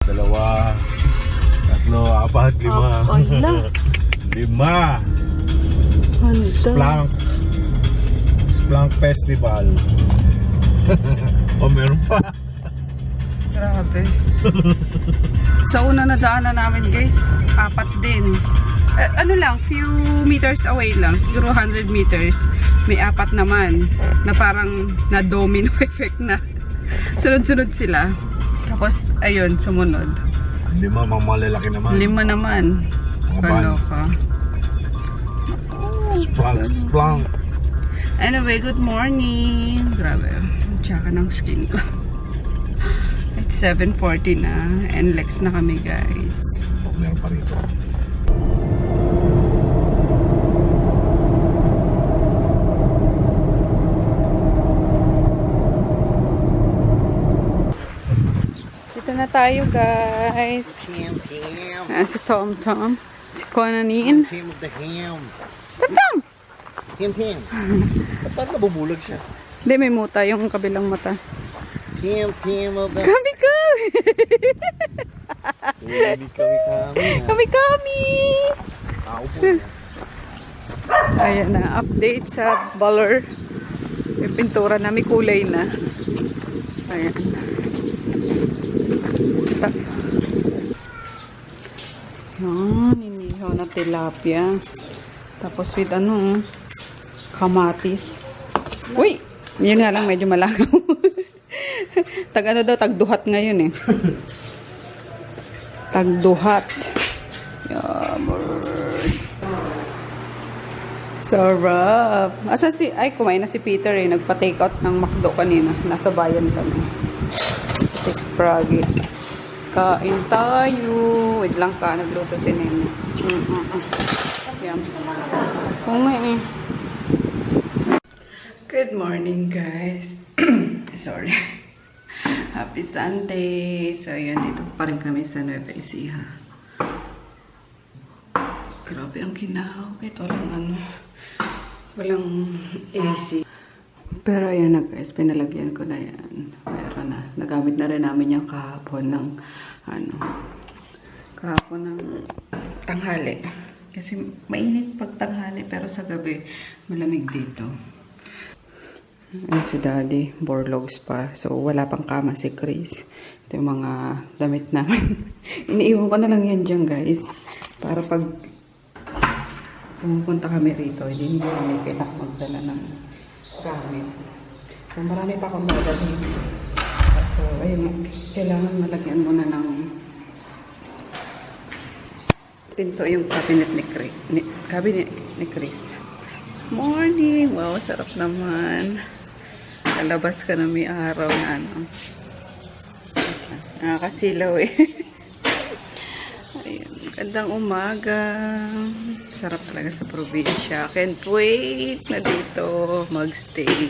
dalawa, tatlo, apat, lima. Ala. Lima. Handa. Splunk Festival. O meron pa. Grabe. Sa una na daanan namin guys, apat din. Ano lang, few meters away lang, siguro 100 meters. May apat naman na parang na domino effect na. Sunod-sunod sila. Tapos, ayun, sumunod. Lima, mga malalaki naman. 5 naman. Mga van. Kaloka. Splunk. Anyway, good morning. Grabe, tsaka ng skin ko. It's 7:40 na. NLEX na kami guys. O, meron pa rito. Dito na tayo guys. Si Tom Tom. Si Conanin. Team of the ham. Tom Tom! Tim. Ba't nabubulag siya? Hindi, may muta yung kabilang mata. Team of the... Kami ko! Kami! Tao po. Ayan na, update sa Baler. May pintura na, may kulay na. Ayan. Ninihaw na tilapia. Tapos with ano, kamatis. Uy! Yun nga lang, medyo malakaw. Tag ano daw, tagduhat ngayon eh. Tagduhat. Yummers. Sarap. Asa si, ay kumain na si Peter eh. Nagpa-take out ng McDo kanina. Nasa bayan kami. It's Prague. Kain tayo. Wait lang ka, nagluto si Nene. Yums. Kumay. Good morning guys. Sorry. Happy Sunday. So yun, dito pa rin kami sa Nueva Ecija. Grabe ang kinahaw. Kahit walang AC. Pero ayan na guys, pinalagyan ko na yan. Meron na. Nagamit na rin namin yung kahapon ng tanghali. Kasi mainit pag tanghali pero sa gabi malamig dito. Ay, si Daddy, borlogs pa. So wala pang kama si Chris. Ito yung mga damit namin. Iniiwan ko na lang yan dyan guys. Para pag pumupunta kami rito, hindi kami kailangan magdala ng gamit. So marami pa akong dadalhin. So ayun, kailangan malagyan muna ng pinto yung cabinet ni Chris. Morning! Wow, sarap naman. Lalabas ka na may araw na nakakasilaw eh. Ayun, gandang umaga. Sarap talaga sa probinsya. Can't wait na dito magstay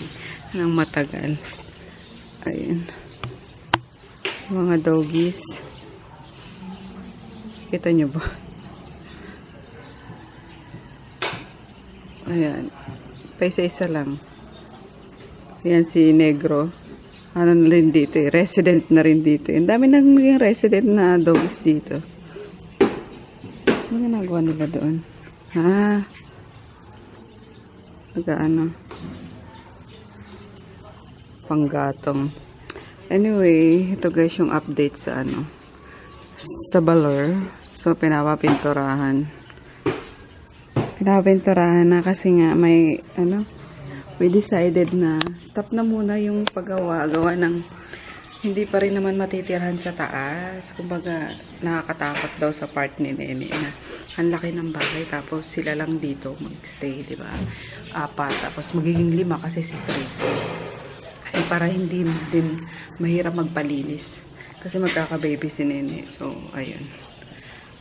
ng matagal. Ayun. Mga doggies. Kita nyo ba? Ayan. Paisa-isa lang. Ayan si Negro. Ano na rin dito eh. Resident na rin dito. Ang dami nang maging resident na doggies dito. Ano ginagawa nila doon? Nag-ano? Panggatong. Anyway, ito guys yung update sa sa Baler. So, pinapapinturahan na kasi nga may we decided na stop na muna yung gawa ng hindi pa rin naman matitirahan sa taas. Kumbaga nakakatakot daw sa part ni Nene na ang laki ng bahay tapos sila lang dito magstay, di ba? 4 tapos magiging 5 kasi si Chris. Ay para hindi din mahirap magpalinis kasi magkaka-baby si Nene. So ayun.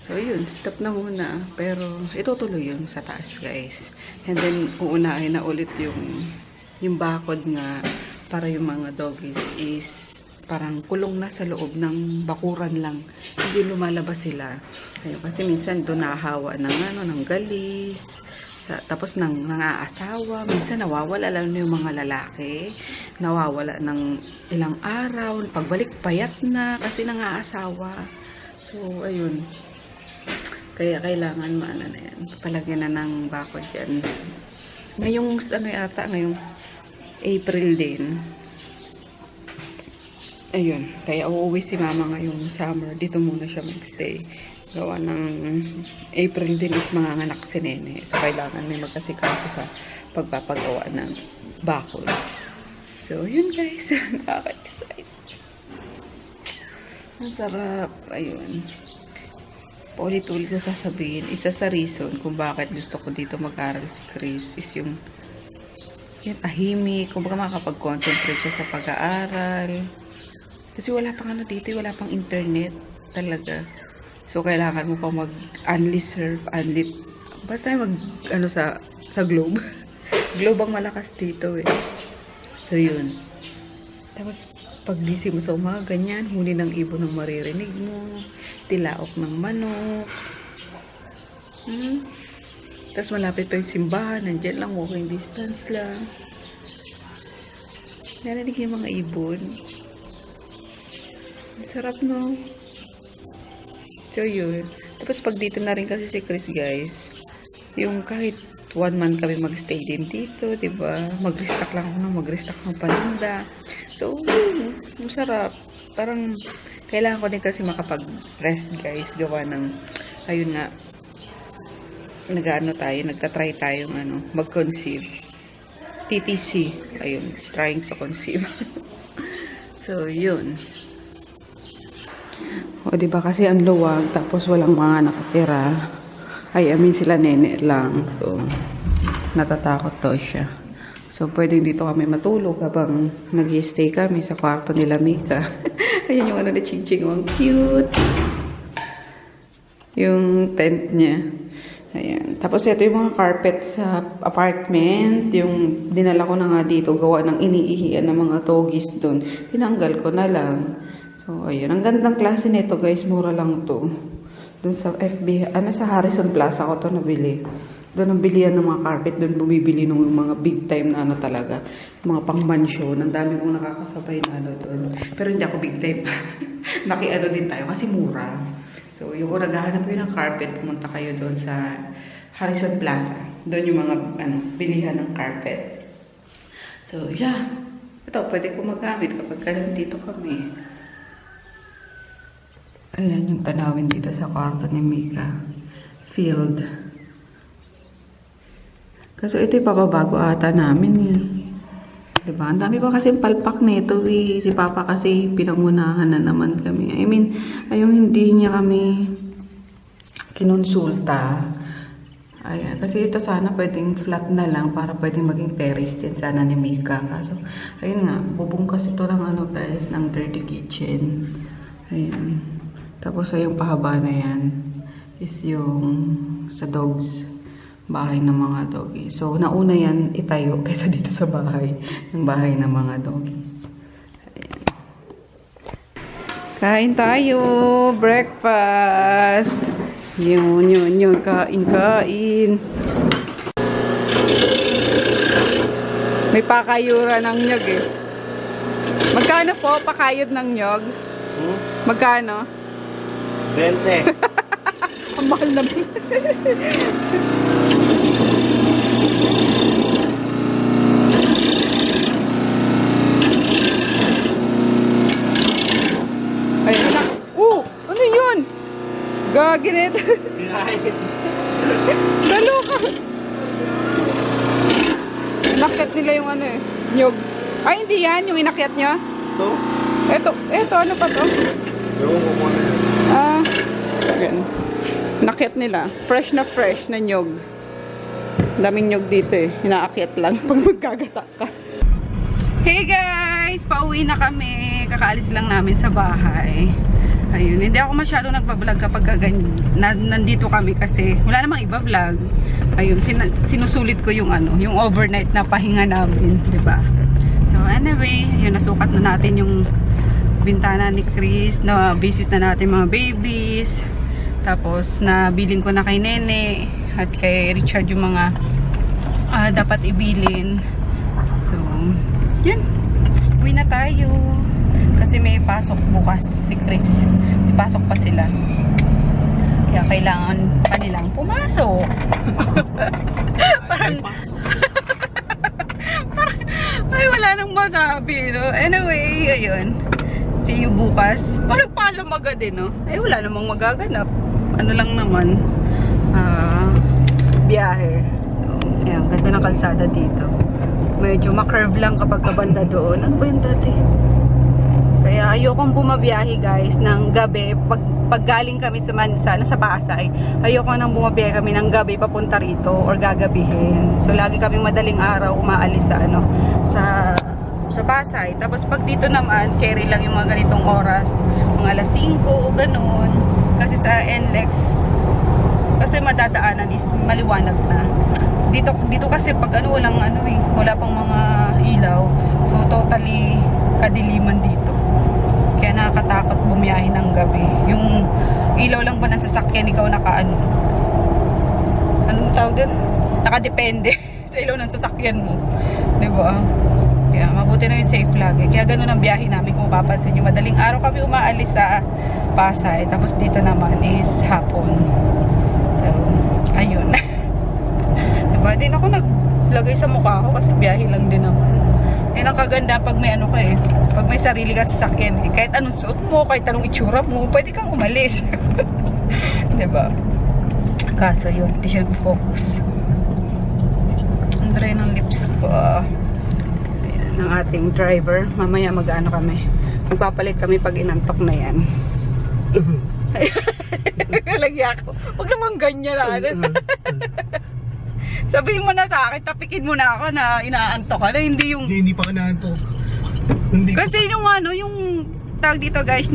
So, yun. Stop na muna. Pero, itutuloy yun sa taas, guys. And then, uunahin na ulit yung bakod nga para yung mga doggies is parang kulong na sa loob ng bakuran lang. Hindi lumalabas sila. Ayun, kasi minsan doon nahahawa ng galis. Tapos nang-aasawa. Minsan nawawala lang yung mga lalaki. Nawawala ng ilang araw. Pagbalik, payat na kasi nang-aasawa. So, ayun. Kaya kailangan maana na yan. Palagyan na ng bakod dyan. Ngayong, ano yata, ngayong April din. Ayun. Kaya uuwi si mama ngayong summer. Dito muna siya magstay. Gawa ng April din is manganganak si Nene. So, kailangan may magkasikaso sa pagpapagawa ng bakod. So, yun guys. Nakaka-excite. Ang sarap. Ayun. Paulit-ulit ko sasabihin, isa sa reason kung bakit gusto ko dito mag-aral si Chris is yung tahimik, kung baka makakapag-concentrate siya sa pag-aaral. Kasi wala pang ano dito, wala pang internet talaga. So, kailangan mo pa mag-unli surf, basta mag, sa Globe. Globe ang malakas dito eh. So, yun. Tapos, pag gising mo sa umaga, ganyan, huli ng ibon ang maririnig mo, tilaok ng manok. Tapos malapit pa yung simbahan, nandyan lang, walking distance lang. Narinig yung mga ibon. Ang sarap, no? So, yun. Tapos pag dito na rin kasi si Chris, guys, yung kahit 1 month kami mag-stay din dito, diba? Mag-restock lang ako mag-restock ng paninda. So, masarap. Parang, kailangan ko din kasi makapag-rest, guys. Gawa ng, ayun nga, nagtatry tayo, mag-conceive. TTC. Ayun, trying to conceive. So, yun. O, diba kasi ang luwag, tapos walang mga nakatira. I mean, sila Nene lang. So, natatakot to siya. So, pwedeng dito kami matulog habang nag-stay kami sa kwarto nila Mika. Ayan yung na chiching. Ang cute. Yung tent niya. Ayan. Tapos, ito yung mga carpet sa apartment. Yung dinala ko na nga dito. Gawa ng iniihian ng mga togis doon. Tinanggal ko na lang. So, ayun. Ang gandang klase nito, guys. Mura lang to. Doon sa sa Harrison Plaza ko to nabili. Doon ang bilihan ng mga carpet, doon bumibili ng mga big time na talaga. Mga pang-mansyon. Ang dami kong nakakasabay na doon. Pero hindi ako big time. Naki-ano din tayo kasi mura. So, yung kung naghahanap kayo ng carpet, pumunta kayo doon sa Harrison Plaza. Doon yung mga bilihan ng carpet. So, yeah. Ito, pwede ko magamit kapag nandito kami. Ayan yung tanawin dito sa kwarto ni Mika. Field. Kasi ito yung papabago ata namin yun. Diba? Ang dami pa kasi palpak nito eh. Si Papa kasi pinangunahan na naman kami. I mean, ayong hindi niya kami kinonsulta. Ayan. Kasi ito sana pwedeng flat na lang para pwedeng maging terrace din sana ni Mika. Kaso, ayun nga, bubungkas ito ng guys, ng dirty kitchen. Ayan. Tapos yung pahaba na yan is yung sa dogs. Bahay ng mga doggies. So, nauna yan itayo kaysa dito sa bahay. Yung bahay ng mga doggies. Ayan. Kain tayo! Breakfast! Yun. Kain. May pakayura ng nyog eh. Magkano po pakayod ng nyog? Magkano? 20. Ang mahal naman. Ayun na. Ano yun? Gaginit. Dalo ka. Inakyat nila yung nyog. Ay, hindi yan. Yung inakyat niya. Ito? Ito, ano pa to? Yung muna yan. Again. Inakyat nila. Fresh na nyog. Daming nyog dito eh. Inaakyat lang pag magkagata ka. Hey guys! Pauwi na kami. Kakaalis lang namin sa bahay. Ayun. Hindi ako masyado nagbablog kapag nandito kami kasi wala namang iba vlog. Ayun. Sinusulit ko yung yung overnight na pahinga namin. Diba? So anyway, yun, nasukat na natin yung bintana ni Chris. Na visit na natin mga babies. Tapos nabilin ko na kay Nene at kay Richard yung mga dapat ibilin. So, yun. Uwi na tayo. Kasi may pasok bukas si Chris. pasok pa sila. Kaya kailangan pa nilang pumasok. parang ay, wala nang masabi, no? Anyway, ayun. See you bukas. Parang paalam agad din, no? Ay, wala namang magaganap. Ano lang naman. Biyahe. So, ayan. Ganda ng kalsada dito. Medyo makurve lang kapag kabanda doon. Ano ba yun dati? Kaya ayokong bumabiyahe, guys, ng gabi. Pag galing kami sa Pasay, ayoko nang bumabiyahe kami ng gabi papunta rito or gagabihin. So, lagi kaming madaling araw umaalis sa sa Pasay. Tapos pag dito naman, carry lang yung mga ganitong oras. Mga alas 5 o ganun. Kasi sa NLEX, kasi madadaanan is maliwanag na. Dito kasi pag walang wala pang mga ilaw. So totally kadiliman dito. Kaya nakakatakot bumiyahe ng gabi. Yung ilaw lang ba ng sasakyan, ikaw anong tawag din? Nakadepende sa ilaw ng sasakyan mo. Diba? Kaya mabuti na yung safe lagi. Kaya ganun ang biyahe namin kung mapapansin nyo. Madaling araw kami umaalis sa Pasay. Tapos dito naman is hapon. So, ayun. Diba? Din ako naglagay sa mukha ko kasi biyahe lang din naman. Yan ang kaganda pag may pag may sarili kang sasakyan. Kahit anong suot mo, kahit anong itsura mo, pwede kang umalis. Diba? Kaso yun, hindi siya focus. Ang dry ng lips ko. Ayan, ng ating driver. Mamaya kami. Magpapalit kami pag inantok na yan. Lagyan ako. Huwag naman ganyan Sabihin mo na sa akin, tapikin mo na ako na inaantok ka na. Hindi pa ka naantok. Kasi yung tag dito, guys,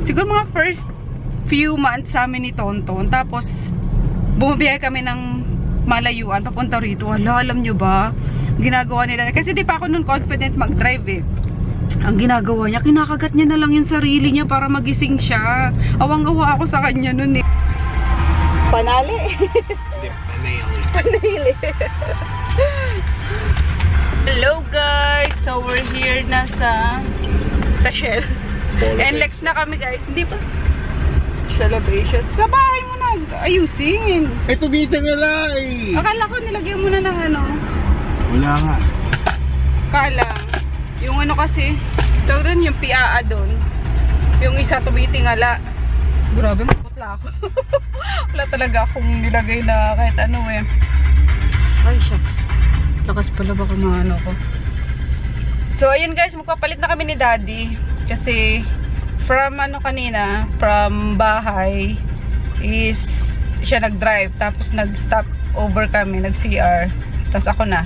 siguro mga first few months sa amin ni Tonton. Tapos bumabiyahe kami ng malayuan papunta rito. Alam nyo ba ginagawa nila? Kasi di pa ako nun confident mag-drive Ang ginagawa niya, kinakagat niya na lang yung sarili niya para magising siya. Awang-awa ako sa kanya nun Panali. Panali. Hello guys. So we're here na sa Shell. NLEX na kami, guys. Hindi pa Shell of Asia. Sa bahay mo na ayusin. Ito dito nga Akala ko nilagyan mo na ng Wala nga. Kala. Yung kasi, tawag doon yung PAA doon. Yung isa tumitingala. Grabe, maputla ako. Wala talaga akong nilagay na kahit Ay, shucks. Lakas pala baka ko. So, ayun guys, magpapalit na kami ni Daddy. Kasi, from kanina, from bahay, is siya nag-drive. Tapos nag-stop over kami, nag-CR. Tapos ako na.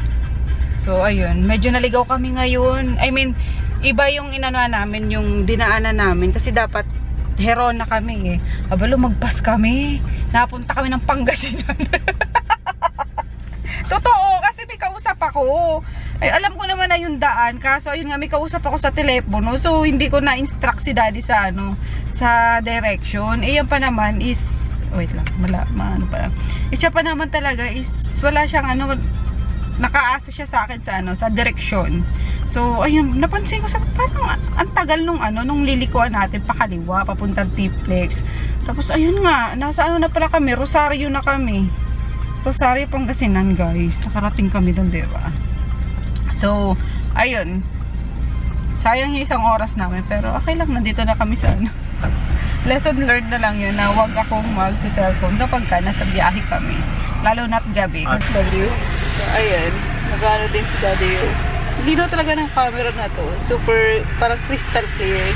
So, ayun. Medyo naligaw kami ngayon. I mean, iba yung namin, yung dinaanan namin. Kasi dapat, Heron na kami Abalo, magpas kami. Napunta kami ng Pangasinan. Totoo, kasi may kausap ako. Ay, alam ko naman na yung daan. Kaso, ayun nga, may kausap ako sa telepono. So, hindi ko na-instruct si Daddy sa sa direction. Yan pa naman is, wait lang, pa. Siya pa naman talaga is, wala siyang nakaasa siya sa akin sa direksyon. So, ayun, napansin ko parang ang tagal nung lilikuan natin pakaliwa, papuntang T-Plex. Tapos, ayun nga, nasa na pala kami, Rosario na kami. Rosario, Pangasinan, guys. Nakarating kami doon, diba? So, ayun. Sayang yung isang oras namin, pero okay lang, nandito na kami sa lesson learned na lang yun, na huwag akong mag-cellphone kapag nasa biyahe kami. Lalo na't gabi. So, ayan, nag-ano din si Daddy hindi na talaga ng camera na to. Super, parang crystal clear.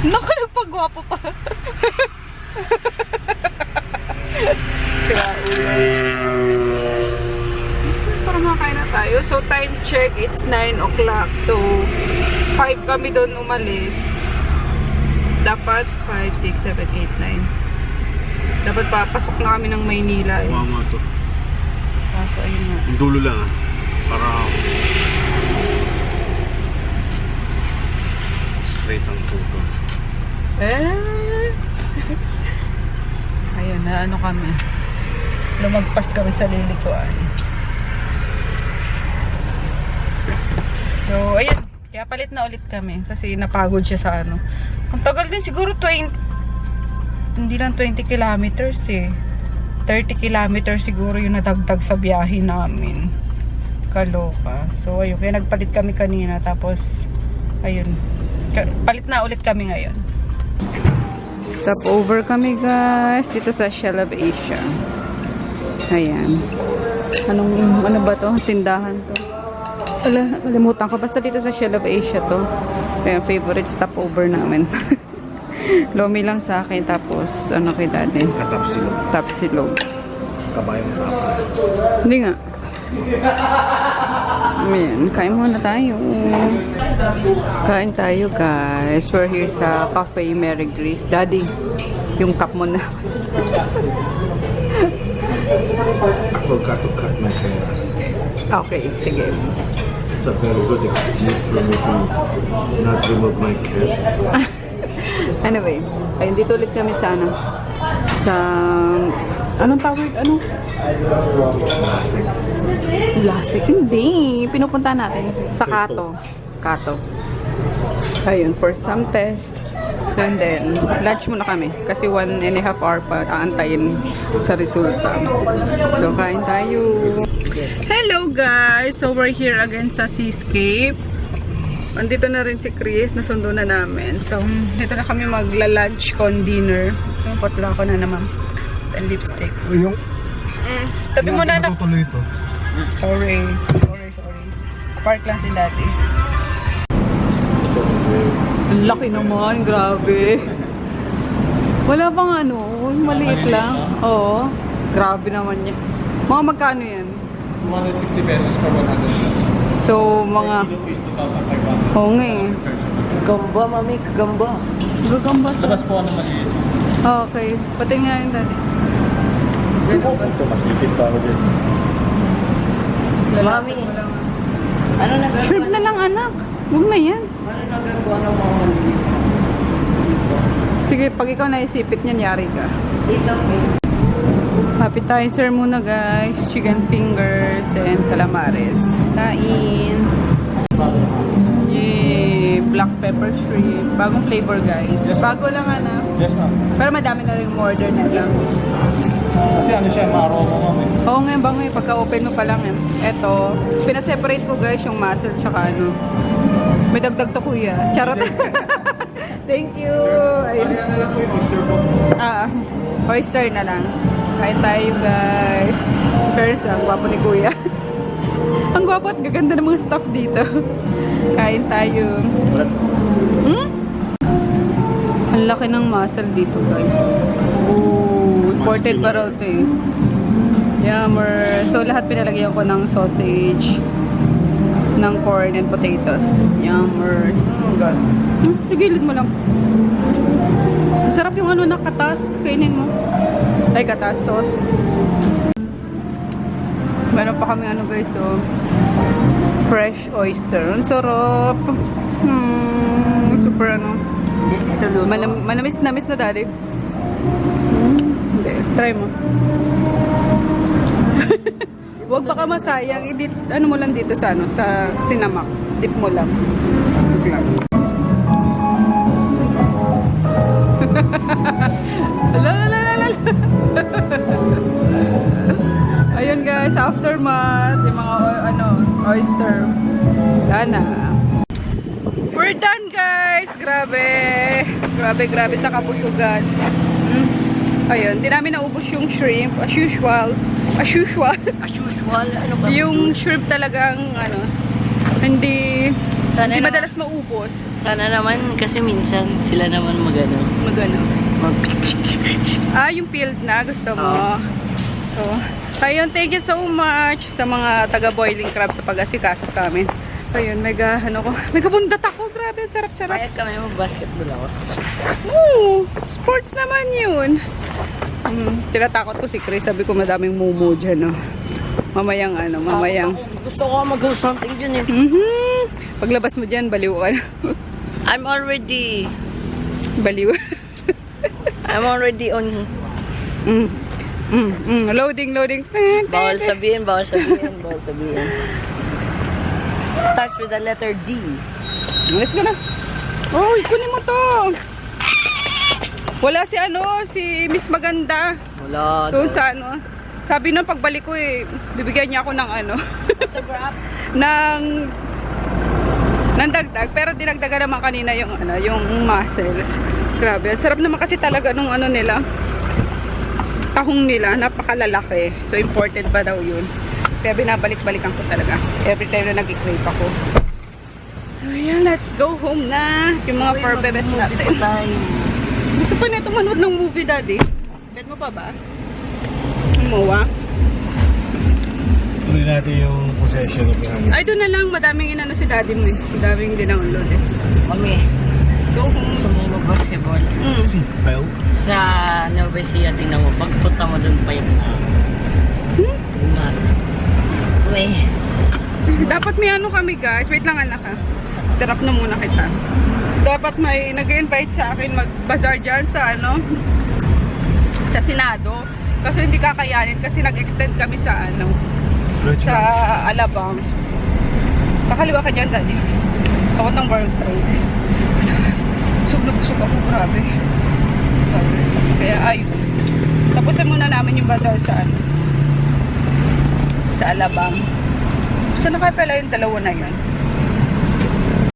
Naku, nagpagwapo pa. Sira ulo. Para makain na tayo. So, time check, it's 9 o'clock. So, 5 kami doon umalis. Dapat 5, 6, 7, 8, 9. Dapat papasok na kami ng Maynila. Mama to. Kaso, ayun nga. Yung dulo lang para straight ang tuto. Ayun na, kami. Lumagpas kami sa lilikuan. So, ayun. Kaya palit na ulit kami. Kasi napagod siya sa Ang tagal din siguro 20 hindi lang 20 kilometers eh. 30 kilometers siguro yung nadagdag sa biyahe namin. Kaloka. So, ayun. Kaya nagpalit kami kanina. Tapos, ayun. Palit na ulit kami ngayon. Stop over kami guys. Dito sa Shell of Asia. Ayan. Ano ba to? Tindahan to. Wala, kalimutan ko. Basta dito sa Shell of Asia to. Kaya favorite stopover namin. Lomi lang sa akin. Tapos, ano kay dati? Katapsilog. Tapsilog. Kabayong tapos. Hindi nga. Ayan, kain muna tayo. Kain tayo guys. We're here sa Cafe Mary Grace. Daddy, yung cup mo na. I forgot to cut my hair. Okay, sige. It's a very good excuse for me to not remove my cap. Anyway, ayun, dito ulit kami sa ano? Sa... Anong tawag? Ano? Classic. Lasik. Hindi. Pinupunta natin sa Kato. Kato. Ayun, for some test. And then, lunch muna kami. Kasi 1.5 hour pa aantayin sa resulta. So, kain tayo. Hello guys! So, we're here again sa Seascape. Andito na rin si Chris. Nasundo na namin. So, dito na kami magla-lunch con dinner. Potla ko na naman. And lipstick. Yung... Tabi mo na. Natutuloy ito. Sorry. Park lang si Daddy. Ang laki naman. Grabe. Wala bang ano? Maliit lang. Oo. Grabe naman yan. Mga magkano yan? 250 pesos per 100. So, mga... Is 2,500. Oo nga eh. Gamba, mami, gamba. Gagamba to. Labas po ano maliit. Okay. Pati nga yun, Daddy. Ito, mas lipid pa ako din. Mami. Ano nagagawa? Shrimp na lang, anak. Huwag na yan. Ano nagagawa ng mga maliit? Sige, pag ikaw naisipit niyan, yari ka. It's okay. Appetizer muna guys. Chicken fingers and calamares. Kain. Yay! Black pepper shrimp. Bagong flavor guys. Yes, Bago lang anak. Yes, ma'am. Pero madami na rin order nila. Kasi ano siya, ma-aroma mo eh. Oo nga, bango eh. Pagka-open mo pa lang eh. Eto, pinaseparate ko guys yung mussel tsaka ano. May dagdag to kuya. Charot. Thank you. Ayun. Ano na lang po yung oyster po. Oyster na lang. Kain tayo guys. First, ang gwapo ni kuya. Ang gwapo at gaganda ng mga stuff dito. Kain tayo. Ang laki ng mussel dito guys. Ooh, imported pa raw ito eh. Yummer. So lahat pinalagyan ko ng sausage, ng corn and potatoes. Yummers. Oh god. Sigilid mo lang. Masarap yung ano na katas. Kainin mo. Ay, katas sauce. Meron pa kami ano guys, so fresh oyster. Ang sarap. Super ano. Manamis na dali. Hindi, try mo. Huwag baka masayang. I-dip, ano mo lang dito sa ano, sa sinamak. Dip mo lang. Ayun guys, aftermath, yung mga oyster. Sana. We're done guys. Grabe sa kapusugan. Ayun, di namin naubos yung shrimp as usual. Ano ba? Yung shrimp talagang ano, hindi madalas maubos. Sana naman kasi minsan sila naman magano. Yung peeled na gusto mo. So, ayun, thank you so much sa mga taga-boiling crab sa pag-asikaso sa amin. Ayun, mega bundat ako. Grabe, sarap-sarap. Kaya kami mag-basketball ako. Sports naman yun. Tinatakot ko si Chris. Sabi ko madaming mumu dyan, no? Mamayang. Gusto ko mag-go something dyan eh. Paglabas mo dyan, baliw ka na. I'm already Baliw. on. Loading. Bawal sabihin. Starts with the letter D. Let's go na. Oh, ikunin mo to. Wala si ano, si Miss Maganda. Wala. Doon sa ano. Sabi nung pagbalik ko eh, bibigyan niya ako ng ano. ng dagdag. Pero dinagdagan naman kanina yung ano, yung mussels. Grabe. Ang sarap naman kasi talaga nung ano nila. Tahong nila, napakalalaki. So imported pa daw yun. Kaya binabalik-balikan ko talaga. Every time na nag-crave ako. So yeah, let's go home na. Yung mga fur bebes natin. Gusto pa nito manood ng movie, Daddy? Bet mo pa ba? Umuwa? Tuloy natin yung possession of the Ay, doon na lang. Madaming inano si Daddy mo eh. Madaming dinownload eh. Mami, Let's go home. gusto mo mag-basketball? Well, Sa Nueva Ecija, tingnan mo, pagpunta mo dun pa yung yung masa. Uy, Dapat may ano kami guys. Wait lang anak ha. Drop na muna kita. Dapat may nag-invite sa akin mag-bazaar dyan sa ano, sa Senado. Kaso hindi kakayanin kasi nag-extend kami sa ano, sa Alabang. Pakaliwa ka dyan, Daddy. Ako ng World Trade. Busog na busog ako, grabe. Kaya ayun. Tapusin muna namin yung bazaar sa ano, sa Alabang. Saan na kaya pala yung dalawa na yun?